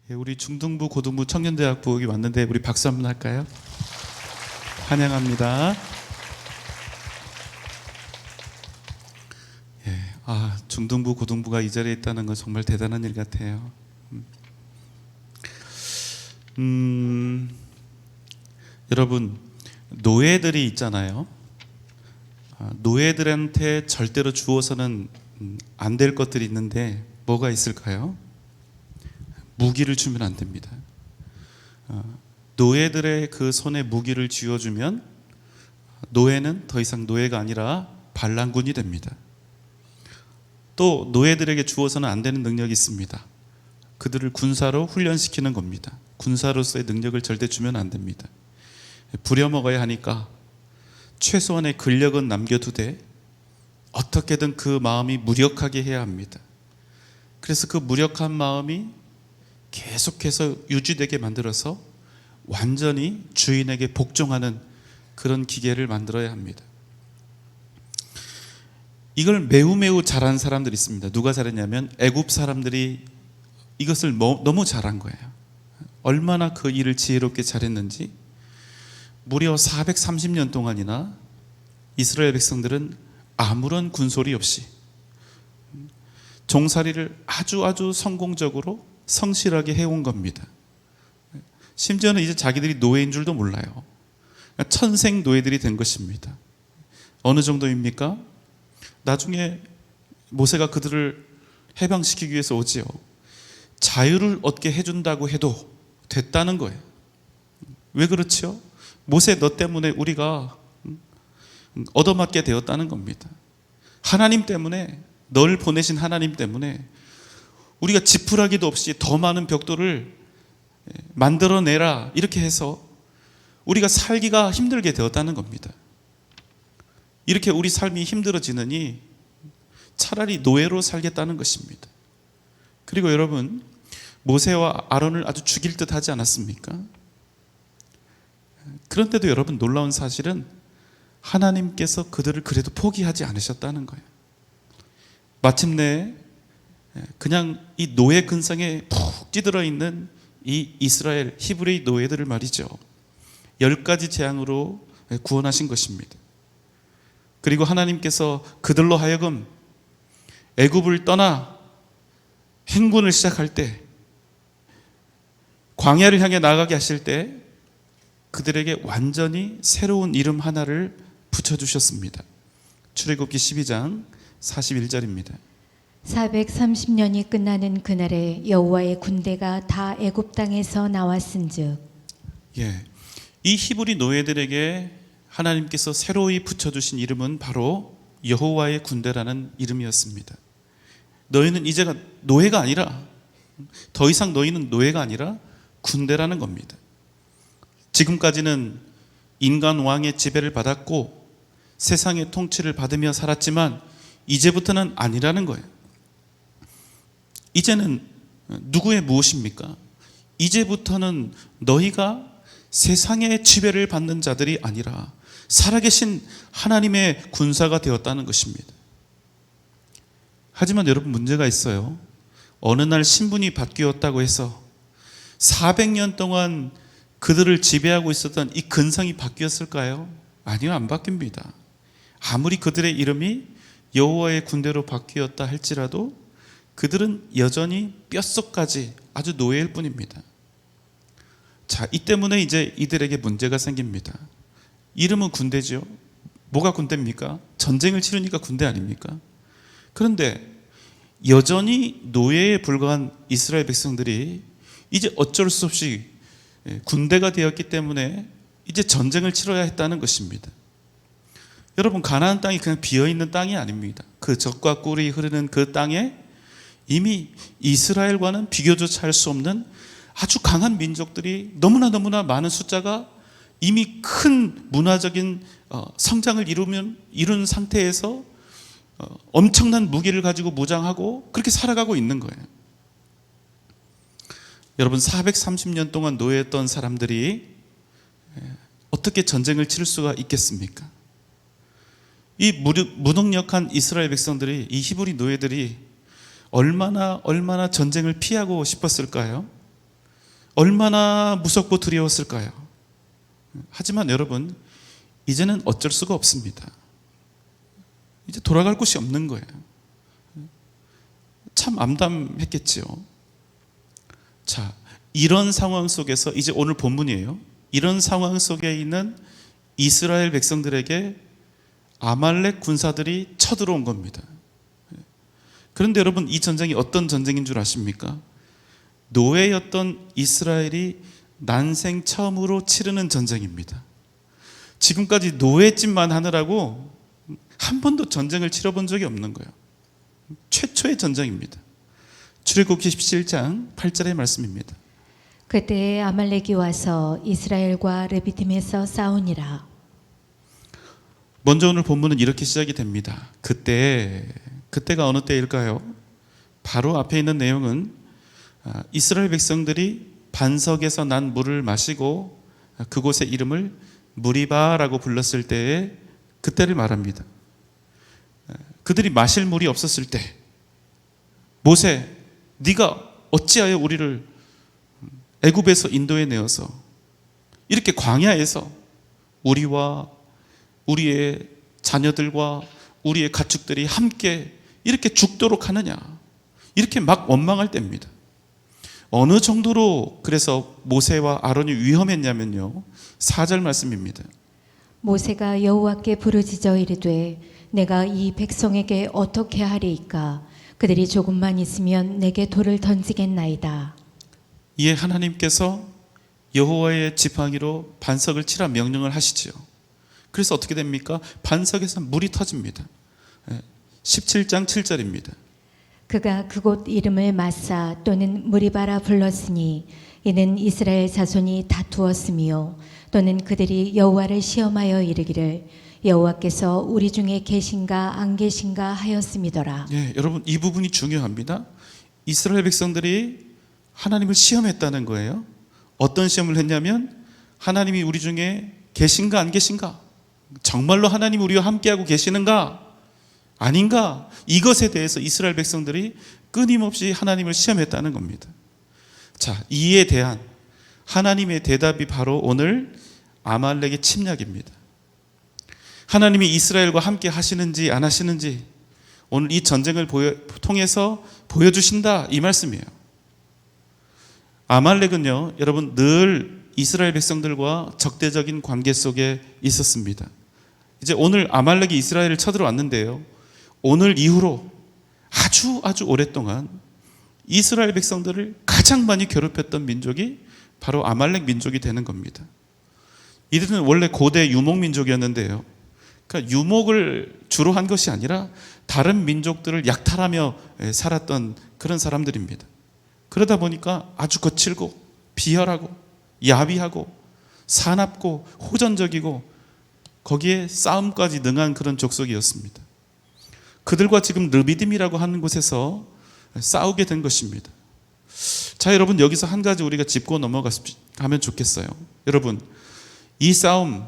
우리 중등부, 고등부, 청년대학부 여기 왔는데 우리 박수 한번 할까요? 환영합니다. 중등부, 고등부가 이 자리에 있다는 건 정말 대단한 일 같아요. 여러분, 노예들이 있잖아요. 노예들한테 절대로 주어서는 안 될 것들이 있는데 뭐가 있을까요? 무기를 주면 안 됩니다. 노예들의 그 손에 무기를 쥐어주면 노예는 더 이상 노예가 아니라 반란군이 됩니다. 또 노예들에게 주어서는 안 되는 능력이 있습니다. 그들을 군사로 훈련시키는 겁니다. 군사로서의 능력을 절대 주면 안 됩니다. 부려먹어야 하니까 최소한의 근력은 남겨두되 어떻게든 그 마음이 무력하게 해야 합니다. 그래서 그 무력한 마음이 계속해서 유지되게 만들어서 완전히 주인에게 복종하는 그런 기계를 만들어야 합니다. 이걸 매우 잘한 사람들이 있습니다. 누가 잘했냐면 애굽 사람들이 이것을 너무 잘한 거예요. 얼마나 그 일을 지혜롭게 잘했는지 무려 430년 동안이나 이스라엘 백성들은 아무런 군소리 없이 종살이를 아주 성공적으로 성실하게 해온 겁니다. 심지어는 이제 자기들이 노예인 줄도 몰라요. 천생 노예들이 된 것입니다. 어느 정도입니까? 나중에 모세가 그들을 해방시키기 위해서 오지요. 자유를 얻게 해준다고 해도 됐다는 거예요. 왜 그렇죠? 모세 너 때문에 우리가 얻어맞게 되었다는 겁니다. 하나님 때문에, 널 보내신 하나님 때문에 우리가 지푸라기도 없이 더 많은 벽돌을 만들어내라 이렇게 해서 우리가 살기가 힘들게 되었다는 겁니다. 이렇게 우리 삶이 힘들어지느니 차라리 노예로 살겠다는 것입니다. 그리고 여러분, 모세와 아론을 아주 죽일 듯 하지 않았습니까? 그런데도 여러분, 놀라운 사실은 하나님께서 그들을 그래도 포기하지 않으셨다는 거예요. 마침내 그냥 이 노예 근성에 푹 찌들어 있는 이 이스라엘 히브리 노예들을 말이죠, 10가지 재앙으로 구원하신 것입니다. 그리고 하나님께서 그들로 하여금 애굽을 떠나 행군을 시작할 때, 광야를 향해 나가게 하실 때 그들에게 완전히 새로운 이름 하나를 붙여주셨습니다. 출애굽기 12장 41절입니다. 430년이 끝나는 그날에 여호와의 군대가 다 애굽 땅에서 나왔은즉. 이 히브리 노예들에게 하나님께서 새로이 붙여주신 이름은 바로 여호와의 군대라는 이름이었습니다. 너희는 이제가 노예가 아니라, 더 이상 너희는 노예가 아니라 군대라는 겁니다. 지금까지는 인간 왕의 지배를 받았고 세상의 통치를 받으며 살았지만 이제부터는 아니라는 거예요. 이제는 누구의 무엇입니까? 이제부터는 너희가 세상의 지배를 받는 자들이 아니라 살아계신 하나님의 군사가 되었다는 것입니다. 하지만 여러분, 문제가 있어요. 어느 날 신분이 바뀌었다고 해서 400년 동안 그들을 지배하고 있었던 이 근성이 바뀌었을까요? 아니요, 안 바뀝니다. 아무리 그들의 이름이 여호와의 군대로 바뀌었다 할지라도 그들은 여전히 뼛속까지 아주 노예일 뿐입니다. 자, 이 때문에 이제 이들에게 문제가 생깁니다. 이름은 군대죠. 뭐가 군대입니까? 전쟁을 치르니까 군대 아닙니까? 그런데 여전히 노예에 불과한 이스라엘 백성들이 이제 어쩔 수 없이 군대가 되었기 때문에 이제 전쟁을 치러야 했다는 것입니다. 여러분, 가나안 땅이 그냥 비어있는 땅이 아닙니다. 그 젖과 꿀이 흐르는 그 땅에 이미 이스라엘과는 비교조차 할 수 없는 아주 강한 민족들이 너무나 많은 숫자가 이미 큰 문화적인 성장을 이룬 상태에서 엄청난 무기를 가지고 무장하고 그렇게 살아가고 있는 거예요. 여러분, 430년 동안 노예했던 사람들이 어떻게 전쟁을 치를 수가 있겠습니까? 이 무능력한 이스라엘 백성들이, 이 히브리 노예들이 얼마나 전쟁을 피하고 싶었을까요? 얼마나 무섭고 두려웠을까요? 하지만 여러분, 이제는 어쩔 수가 없습니다. 이제 돌아갈 곳이 없는 거예요. 참 암담했겠지요. 자, 이런 상황 속에서 이제 오늘 본문이에요. 이런 상황 속에 있는 이스라엘 백성들에게 아말렉 군사들이 쳐들어온 겁니다. 그런데 여러분, 이 전쟁이 어떤 전쟁인 줄 아십니까? 노예였던 이스라엘이 난생 처음으로 치르는 전쟁입니다. 지금까지 노예짓만 하느라고 한 번도 전쟁을 치러본 적이 없는 거예요. 최초의 전쟁입니다. 출애굽기 17장 8절의 말씀입니다. 그때 아말렉이 와서 이스라엘과 르비딤에서 싸우니라. 먼저 오늘 본문은 이렇게 시작이 됩니다. 그때가 어느 때일까요? 바로 앞에 있는 내용은 이스라엘 백성들이 반석에서 난 물을 마시고 그곳의 이름을 무리바라고 불렀을 때에 그때를 말합니다. 그들이 마실 물이 없었을 때, 모세, 네가 어찌하여 우리를 애굽에서 인도해 내어서 이렇게 광야에서 우리와 우리의 자녀들과 우리의 가축들이 함께 이렇게 죽도록 하느냐, 이렇게 막 원망할 때입니다. 어느 정도로 그래서 모세와 아론이 위험했냐면요, 4절 말씀입니다. 모세가 여호와께 부르짖어 이르되 내가 이 백성에게 어떻게 하리이까? 그들이 조금만 있으면 내게 돌을 던지겠나이다. 이에 하나님께서 여호와의 지팡이로 반석을 치라 명령을 하시지요. 그래서 어떻게 됩니까? 반석에서 물이 터집니다. 17장 7절입니다. 그가 그곳 이름을 마사 또는 무리바라 불렀으니 이는 이스라엘 자손이 다투었으며 또는 그들이 여호와를 시험하여 이르기를 여호와께서 우리 중에 계신가 안 계신가 하였음이더라. 여러분, 이 부분이 중요합니다. 이스라엘 백성들이 하나님을 시험했다는 거예요. 어떤 시험을 했냐면 하나님이 우리 중에 계신가 안 계신가, 정말로 하나님 우리와 함께하고 계시는가 아닌가, 이것에 대해서 이스라엘 백성들이 끊임없이 하나님을 시험했다는 겁니다. 자, 이에 대한 하나님의 대답이 바로 오늘 아말렉의 침략입니다. 하나님이 이스라엘과 함께 하시는지 안 하시는지 오늘 이 전쟁을 통해서 보여주신다, 이 말씀이에요. 아말렉은요, 여러분, 늘 이스라엘 백성들과 적대적인 관계 속에 있었습니다. 이제 오늘 아말렉이 이스라엘을 쳐들어왔는데요, 오늘 이후로 아주 오랫동안 이스라엘 백성들을 가장 많이 괴롭혔던 민족이 바로 아말렉 민족이 되는 겁니다. 이들은 원래 고대 유목 민족이었는데요, 그러니까 유목을 주로 한 것이 아니라 다른 민족들을 약탈하며 살았던 그런 사람들입니다. 그러다 보니까 아주 거칠고 비열하고 야비하고 사납고 호전적이고 거기에 싸움까지 능한 그런 족속이었습니다. 그들과 지금 르비딤이라고 하는 곳에서 싸우게 된 것입니다. 자, 여러분, 여기서 한 가지 우리가 짚고 넘어가면 좋겠어요. 여러분, 이 싸움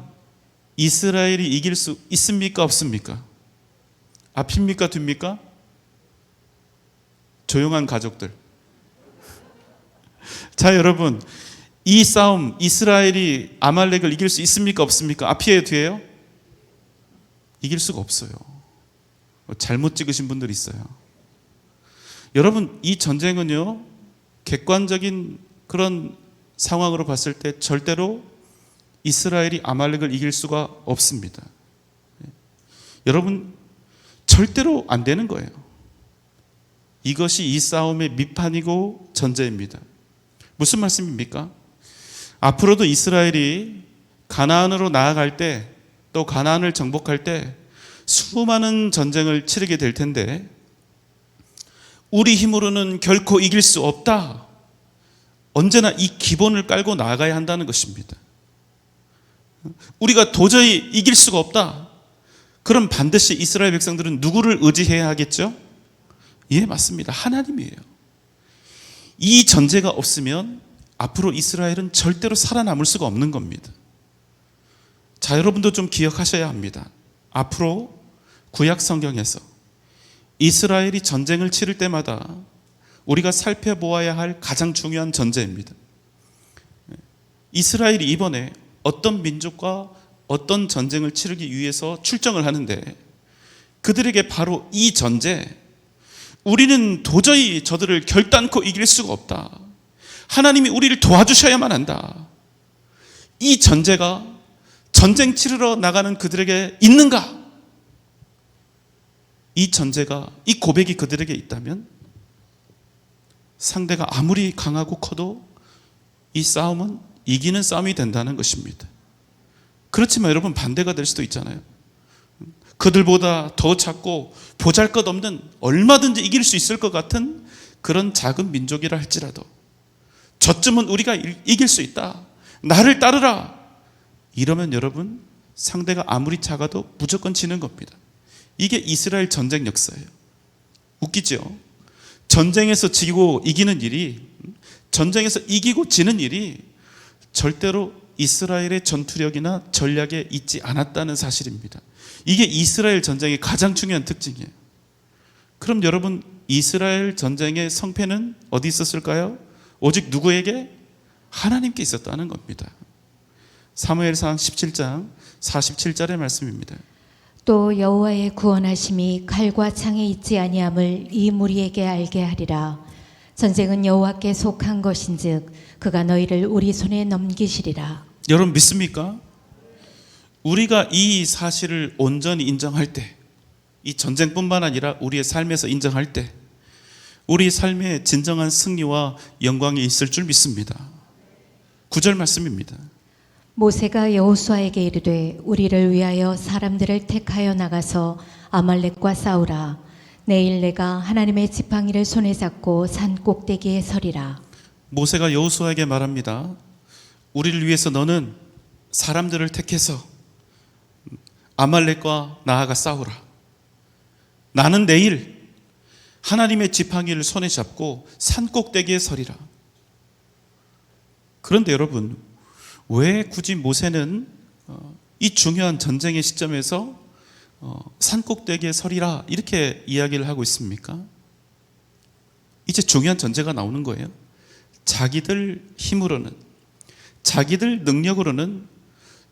이스라엘이 이길 수 있습니까 없습니까? 앞입니까 뒤입니까? 조용한 가족들. 자, 여러분, 이 싸움 이스라엘이 아말렉을 이길 수 있습니까 없습니까? 앞이에요 뒤에요? 이길 수가 없어요. 잘못 찍으신 분들 있어요. 여러분, 이 전쟁은요, 객관적인 그런 상황으로 봤을 때 절대로 이스라엘이 아말렉을 이길 수가 없습니다. 여러분, 절대로 안 되는 거예요. 이것이 이 싸움의 밑판이고 전제입니다. 무슨 말씀입니까? 앞으로도 이스라엘이 가나안으로 나아갈 때, 또 가나안을 정복할 때 수많은 전쟁을 치르게 될 텐데, 우리 힘으로는 결코 이길 수 없다, 언제나 이 기본을 깔고 나아가야 한다는 것입니다. 우리가 도저히 이길 수가 없다, 그럼 반드시 이스라엘 백성들은 누구를 의지해야 하겠죠? 예, 맞습니다. 하나님이에요. 이 전제가 없으면 앞으로 이스라엘은 절대로 살아남을 수가 없는 겁니다. 자, 여러분도 좀 기억하셔야 합니다. 앞으로 구약 성경에서 이스라엘이 전쟁을 치를 때마다 우리가 살펴보아야 할 가장 중요한 전제입니다. 이스라엘이 이번에 어떤 민족과 어떤 전쟁을 치르기 위해서 출정을 하는데 그들에게 바로 이 전제, 우리는 도저히 저들을 결단코 이길 수가 없다. 하나님이 우리를 도와주셔야만 한다. 이 전제가 전쟁 치르러 나가는 그들에게 있는가? 이 전제가, 이 고백이 그들에게 있다면 상대가 아무리 강하고 커도 이 싸움은 이기는 싸움이 된다는 것입니다. 그렇지만 여러분, 반대가 될 수도 있잖아요. 그들보다 더 작고 보잘것없는, 얼마든지 이길 수 있을 것 같은 그런 작은 민족이라 할지라도 저쯤은 우리가 이길 수 있다, 나를 따르라, 이러면 여러분, 상대가 아무리 작아도 무조건 지는 겁니다. 이게 이스라엘 전쟁 역사예요. 웃기죠? 전쟁에서 지고 이기는 일이, 전쟁에서 이기고 지는 일이 절대로 이스라엘의 전투력이나 전략에 있지 않았다는 사실입니다. 이게 이스라엘 전쟁의 가장 중요한 특징이에요. 그럼 여러분, 이스라엘 전쟁의 성패는 어디 있었을까요? 오직 누구에게? 하나님께 있었다는 겁니다. 사무엘상 17장 47절의 말씀입니다. 또 여호와의 구원하심이 칼과 창에 있지 아니함을 이 무리에게 알게 하리라. 전쟁은 여호와께 속한 것인즉 그가 너희를 우리 손에 넘기시리라. 여러분 믿습니까? 우리가 이 사실을 온전히 인정할 때, 이 전쟁뿐만 아니라 우리의 삶에서 인정할 때 우리 삶에 진정한 승리와 영광이 있을 줄 믿습니다. 9절 말씀입니다. 모세가 여호수아에게 이르되 우리를 위하여 사람들을 택하여 나가서 아말렉과 싸우라. 내일 내가 하나님의 지팡이를 손에 잡고 산 꼭대기에 서리라. 모세가 여호수아에게 말합니다. 우리를 위해서 너는 사람들을 택해서 아말렉과 나아가 싸우라. 나는 내일 하나님의 지팡이를 손에 잡고 산 꼭대기에 서리라. 그런데 여러분, 왜 굳이 모세는 이 중요한 전쟁의 시점에서 산 꼭대기에 서리라 이렇게 이야기를 하고 있습니까? 이제 중요한 전제가 나오는 거예요. 자기들 힘으로는, 자기들 능력으로는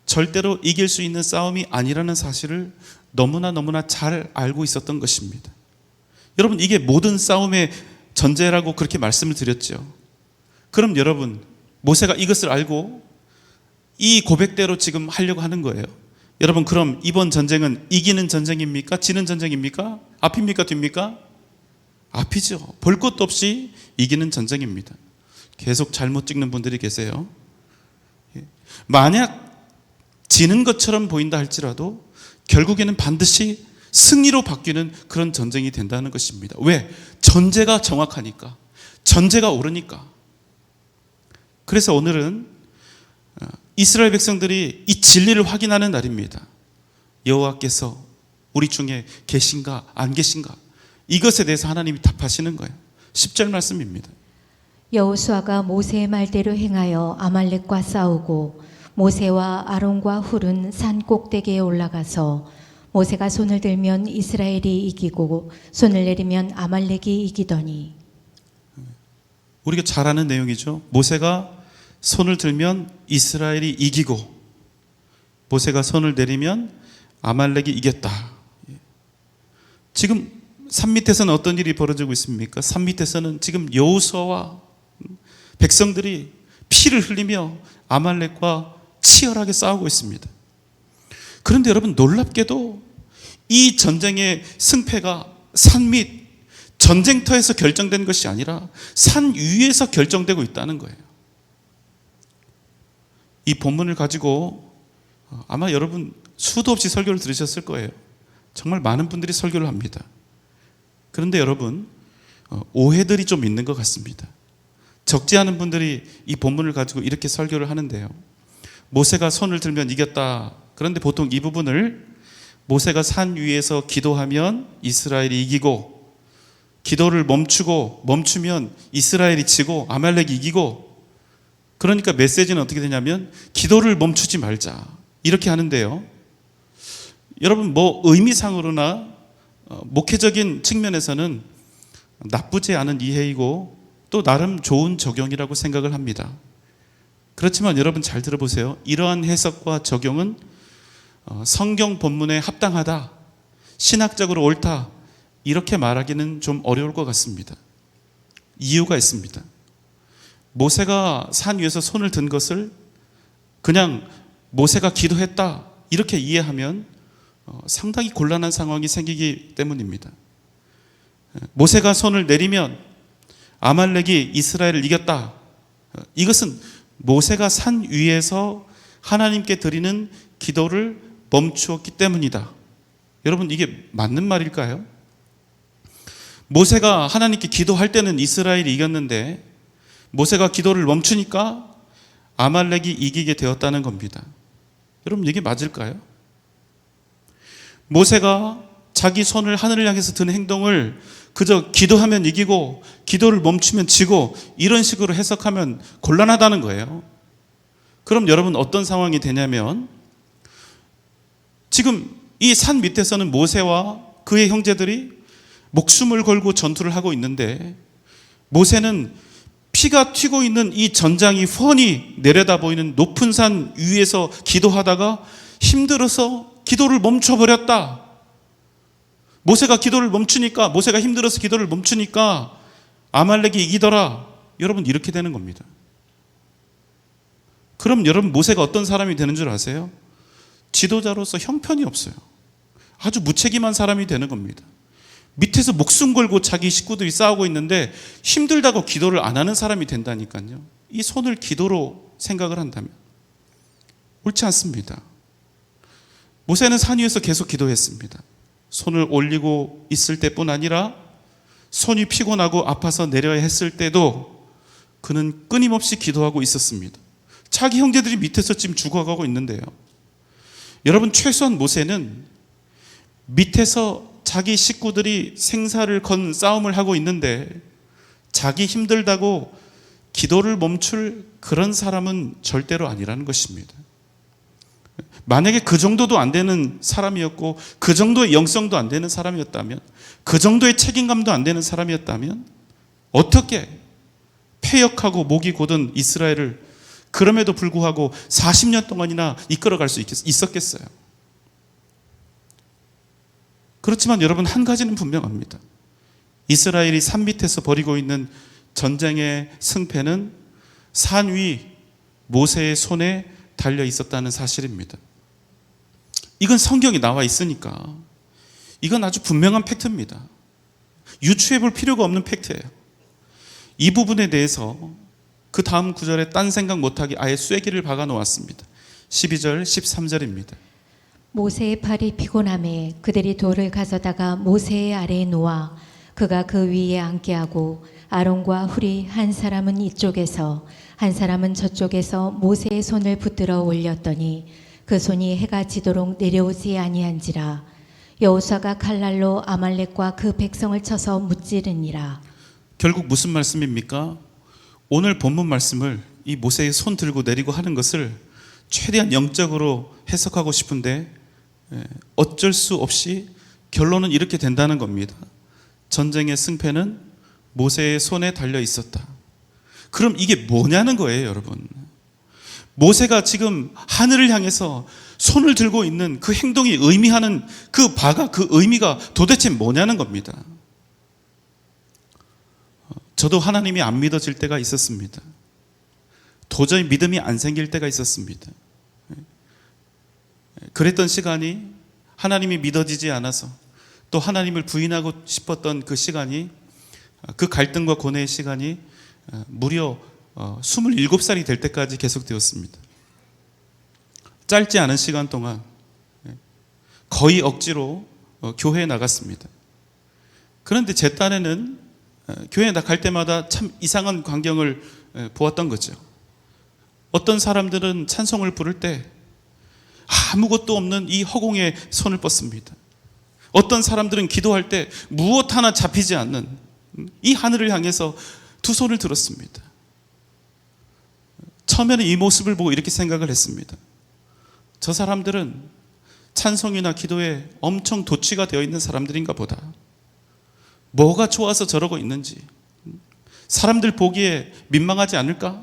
절대로 이길 수 있는 싸움이 아니라는 사실을 너무나 잘 알고 있었던 것입니다. 여러분, 이게 모든 싸움의 전제라고 그렇게 말씀을 드렸죠. 그럼 여러분, 모세가 이것을 알고 이 고백대로 지금 하려고 하는 거예요. 여러분, 그럼 이번 전쟁은 이기는 전쟁입니까? 지는 전쟁입니까? 앞입니까? 뒤입니까? 앞이죠. 볼 것도 없이 이기는 전쟁입니다. 계속 잘못 찍는 분들이 계세요. 만약 지는 것처럼 보인다 할지라도 결국에는 반드시 승리로 바뀌는 그런 전쟁이 된다는 것입니다. 왜? 전제가 정확하니까, 전제가 옳으니까. 그래서 오늘은 이스라엘 백성들이 이 진리를 확인하는 날입니다. 여호와께서 우리 중에 계신가 안 계신가, 이것에 대해서 하나님이 답하시는 거예요. 10절 말씀입니다. 여호수아가 모세의 말대로 행하여 아말렉과 싸우고 모세와 아론과 훌은 산 꼭대기에 올라가서 모세가 손을 들면 이스라엘이 이기고 손을 내리면 아말렉이 이기더니. 우리가 잘 아는 내용이죠. 모세가 손을 들면 이스라엘이 이기고 모세가 손을 내리면 아말렉이 이겼다. 지금 산 밑에서는 어떤 일이 벌어지고 있습니까? 산 밑에서는 지금 여호수아와 백성들이 피를 흘리며 아말렉과 치열하게 싸우고 있습니다. 그런데 여러분, 놀랍게도 이 전쟁의 승패가 산 밑 전쟁터에서 결정된 것이 아니라 산 위에서 결정되고 있다는 거예요. 이 본문을 가지고 아마 여러분 수도 없이 설교를 들으셨을 거예요. 정말 많은 분들이 설교를 합니다. 그런데 여러분, 오해들이 좀 있는 것 같습니다. 적지 않은 분들이 이 본문을 가지고 이렇게 설교를 하는데요. 모세가 손을 들면 이겼다. 그런데 보통 이 부분을 모세가 산 위에서 기도하면 이스라엘이 이기고, 기도를 멈추면 이스라엘이 지고 아말렉이 이기고, 그러니까 메시지는 어떻게 되냐면 기도를 멈추지 말자 이렇게 하는데요. 여러분, 뭐 의미상으로나 목회적인 측면에서는 나쁘지 않은 이해이고 또 나름 좋은 적용이라고 생각을 합니다. 그렇지만 여러분 잘 들어보세요. 이러한 해석과 적용은 성경 본문에 합당하다, 신학적으로 옳다, 이렇게 말하기는 좀 어려울 것 같습니다. 이유가 있습니다. 모세가 산 위에서 손을 든 것을 그냥 모세가 기도했다 이렇게 이해하면 상당히 곤란한 상황이 생기기 때문입니다. 모세가 손을 내리면 아말렉이 이스라엘을 이겼다. 이것은 모세가 산 위에서 하나님께 드리는 기도를 멈추었기 때문이다. 여러분, 이게 맞는 말일까요? 모세가 하나님께 기도할 때는 이스라엘이 이겼는데 모세가 기도를 멈추니까 아말렉이 이기게 되었다는 겁니다. 여러분, 이게 맞을까요? 모세가 자기 손을 하늘을 향해서 든 행동을 그저 기도하면 이기고 기도를 멈추면 지고 이런 식으로 해석하면 곤란하다는 거예요. 그럼 여러분, 어떤 상황이 되냐면 지금 이 산 밑에서는 모세와 그의 형제들이 목숨을 걸고 전투를 하고 있는데 모세는 피가 튀고 있는 이 전장이 훤히 내려다 보이는 높은 산 위에서 기도하다가 힘들어서 기도를 멈춰버렸다. 모세가 기도를 멈추니까, 모세가 힘들어서 기도를 멈추니까 아말렉이 이기더라. 여러분, 이렇게 되는 겁니다. 그럼 여러분, 모세가 어떤 사람이 되는 줄 아세요? 지도자로서 형편이 없어요. 아주 무책임한 사람이 되는 겁니다. 밑에서 목숨 걸고 자기 식구들이 싸우고 있는데 힘들다고 기도를 안 하는 사람이 된다니까요. 이 손을 기도로 생각을 한다면 옳지 않습니다. 모세는 산 위에서 계속 기도했습니다. 손을 올리고 있을 때뿐 아니라 손이 피곤하고 아파서 내려야 했을 때도 그는 끊임없이 기도하고 있었습니다. 자기 형제들이 밑에서 지금 죽어가고 있는데요. 여러분, 최소한 모세는 밑에서 자기 식구들이 생사를 건 싸움을 하고 있는데 자기 힘들다고 기도를 멈출 그런 사람은 절대로 아니라는 것입니다. 만약에 그 정도도 안 되는 사람이었고 그 정도의 영성도 안 되는 사람이었다면, 그 정도의 책임감도 안 되는 사람이었다면 어떻게 패역하고 목이 곧은 이스라엘을 그럼에도 불구하고 40년 동안이나 이끌어갈 수 있었겠어요? 그렇지만 여러분, 한 가지는 분명합니다. 이스라엘이 산 밑에서 벌이고 있는 전쟁의 승패는 산 위 모세의 손에 달려 있었다는 사실입니다. 이건 성경에 나와 있으니까 이건 아주 분명한 팩트입니다. 유추해 볼 필요가 없는 팩트예요. 이 부분에 대해서 그 다음 구절에 딴 생각 못하게 아예 쐐기를 박아 놓았습니다. 12절 13절입니다. 모세의 팔이 피곤함에 그들이 돌을 가져다가 모세의 아래에 놓아 그가 그 위에 앉게 하고 아론과 훌이 한 사람은 이쪽에서 한 사람은 저쪽에서 모세의 손을 붙들어 올렸더니 그 손이 해가 지도록 내려오지 아니한지라. 여호수아가 칼날로 아말렉과 그 백성을 쳐서 무찌르니라. 결국 무슨 말씀입니까? 오늘 본문 말씀을 이 모세의 손 들고 내리고 하는 것을 최대한 영적으로 해석하고 싶은데 어쩔 수 없이 결론은 이렇게 된다는 겁니다. 전쟁의 승패는 모세의 손에 달려 있었다. 그럼 이게 뭐냐는 거예요, 여러분. 모세가 지금 하늘을 향해서 손을 들고 있는 그 행동이 의미하는 그 바가, 그 의미가 도대체 뭐냐는 겁니다. 저도 하나님이 안 믿어질 때가 있었습니다. 도저히 믿음이 안 생길 때가 있었습니다. 그랬던 시간이, 하나님이 믿어지지 않아서 또 하나님을 부인하고 싶었던 그 시간이, 그 갈등과 고뇌의 시간이 무려 27살이 될 때까지 계속되었습니다. 짧지 않은 시간 동안 거의 억지로 교회에 나갔습니다. 그런데 제 딴에는 교회에 나갈 때마다 참 이상한 광경을 보았던 거죠. 어떤 사람들은 찬송을 부를 때 아무것도 없는 이 허공에 손을 뻗습니다. 어떤 사람들은 기도할 때 무엇 하나 잡히지 않는 이 하늘을 향해서 두 손을 들었습니다. 처음에는 이 모습을 보고 이렇게 생각을 했습니다. 저 사람들은 찬송이나 기도에 엄청 도취가 되어 있는 사람들인가 보다. 뭐가 좋아서 저러고 있는지, 사람들 보기에 민망하지 않을까?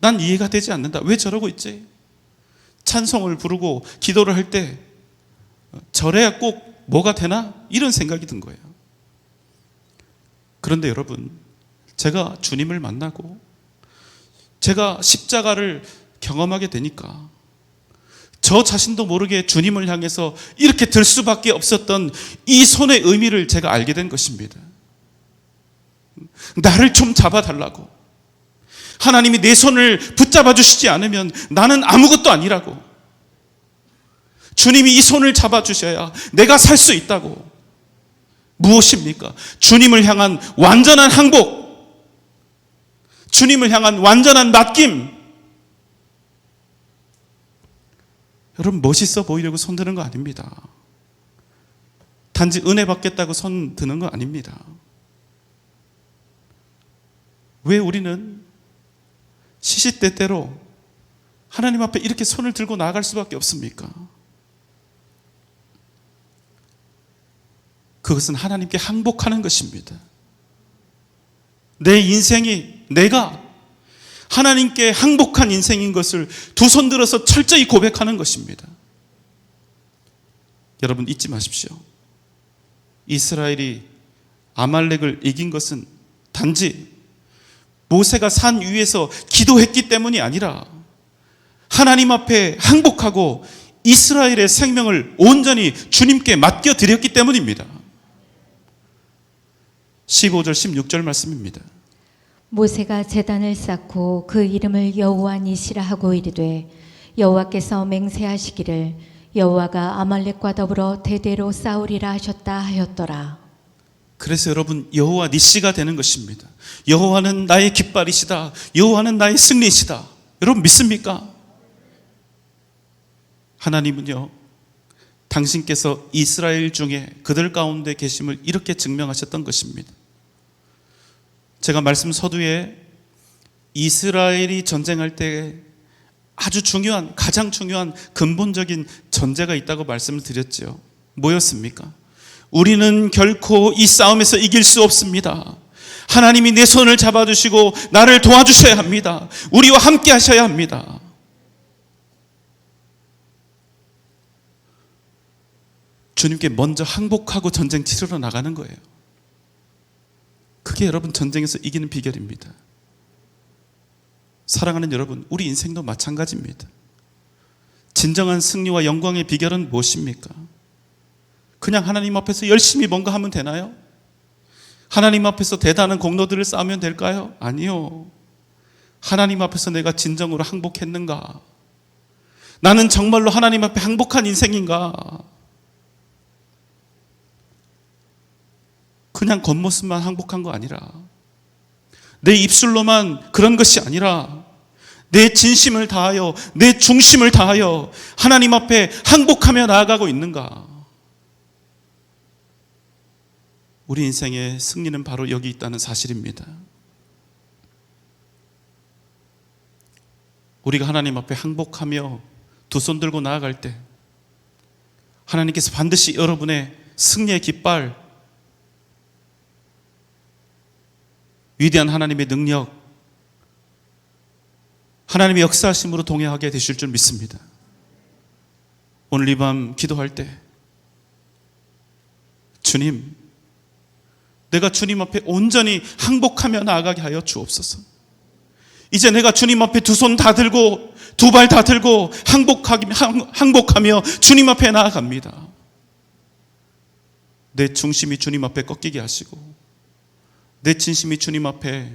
난 이해가 되지 않는다. 왜 저러고 있지? 찬송을 부르고 기도를 할 때 저래야 꼭 뭐가 되나? 이런 생각이 든 거예요. 그런데 여러분, 제가 주님을 만나고 제가 십자가를 경험하게 되니까 저 자신도 모르게 주님을 향해서 이렇게 들 수밖에 없었던 이 손의 의미를 제가 알게 된 것입니다. 나를 좀 잡아달라고. 하나님이 내 손을 붙잡아 주시지 않으면 나는 아무것도 아니라고. 주님이 이 손을 잡아 주셔야 내가 살 수 있다고. 무엇입니까? 주님을 향한 완전한 항복, 주님을 향한 완전한 맡김. 여러분, 멋있어 보이려고 손 드는 거 아닙니다. 단지 은혜 받겠다고 손 드는 거 아닙니다. 왜 우리는 시시때때로 하나님 앞에 이렇게 손을 들고 나아갈 수밖에 없습니까? 그것은 하나님께 항복하는 것입니다. 내 인생이, 내가 하나님께 항복한 인생인 것을 두 손 들어서 철저히 고백하는 것입니다. 여러분, 잊지 마십시오. 이스라엘이 아말렉을 이긴 것은 단지 모세가 산 위에서 기도했기 때문이 아니라 하나님 앞에 항복하고 이스라엘의 생명을 온전히 주님께 맡겨드렸기 때문입니다. 15절 16절 말씀입니다. 모세가 제단을 쌓고 그 이름을 여호와 니시라 하고 이르되 여호와께서 맹세하시기를 여호와가 아말렉과 더불어 대대로 싸우리라 하셨다 하였더라. 그래서 여러분, 여호와 니시가 되는 것입니다. 여호와는 나의 깃발이시다. 여호와는 나의 승리시다. 여러분, 믿습니까? 하나님은요, 당신께서 이스라엘 중에 그들 가운데 계심을 이렇게 증명하셨던 것입니다. 제가 말씀 서두에 이스라엘이 전쟁할 때 아주 중요한, 가장 중요한 근본적인 전제가 있다고 말씀을 드렸죠. 뭐였습니까? 우리는 결코 이 싸움에서 이길 수 없습니다. 하나님이 내 손을 잡아주시고 나를 도와주셔야 합니다. 우리와 함께 하셔야 합니다. 주님께 먼저 항복하고 전쟁 치르러 나가는 거예요. 그게 여러분, 전쟁에서 이기는 비결입니다. 사랑하는 여러분, 우리 인생도 마찬가지입니다. 진정한 승리와 영광의 비결은 무엇입니까? 그냥 하나님 앞에서 열심히 뭔가 하면 되나요? 하나님 앞에서 대단한 공로들을 쌓으면 될까요? 아니요. 하나님 앞에서 내가 진정으로 항복했는가? 나는 정말로 하나님 앞에 항복한 인생인가? 그냥 겉모습만 항복한 거 아니라, 내 입술로만 그런 것이 아니라 내 진심을 다하여, 내 중심을 다하여 하나님 앞에 항복하며 나아가고 있는가? 우리 인생의 승리는 바로 여기 있다는 사실입니다. 우리가 하나님 앞에 항복하며 두 손 들고 나아갈 때 하나님께서 반드시 여러분의 승리의 깃발, 위대한 하나님의 능력, 하나님의 역사하심으로 동행하게 되실 줄 믿습니다. 오늘 이 밤 기도할 때, 주님, 내가 주님 앞에 온전히 항복하며 나아가게 하여 주옵소서. 이제 내가 주님 앞에 두 손 다 들고 두 발 다 들고 항복하며 주님 앞에 나아갑니다. 내 중심이 주님 앞에 꺾이게 하시고 내 진심이 주님 앞에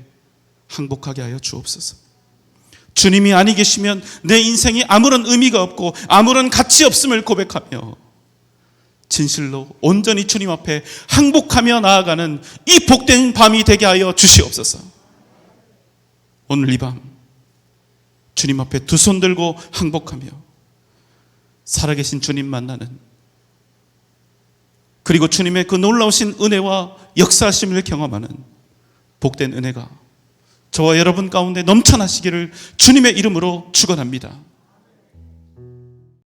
항복하게 하여 주옵소서. 주님이 아니 계시면 내 인생이 아무런 의미가 없고 아무런 가치 없음을 고백하며 진실로 온전히 주님 앞에 항복하며 나아가는 이 복된 밤이 되게 하여 주시옵소서. 오늘 이 밤 주님 앞에 두 손 들고 항복하며 살아계신 주님 만나는, 그리고 주님의 그 놀라우신 은혜와 역사하심을 경험하는 복된 은혜가 저와 여러분 가운데 넘쳐나시기를 주님의 이름으로 축원합니다.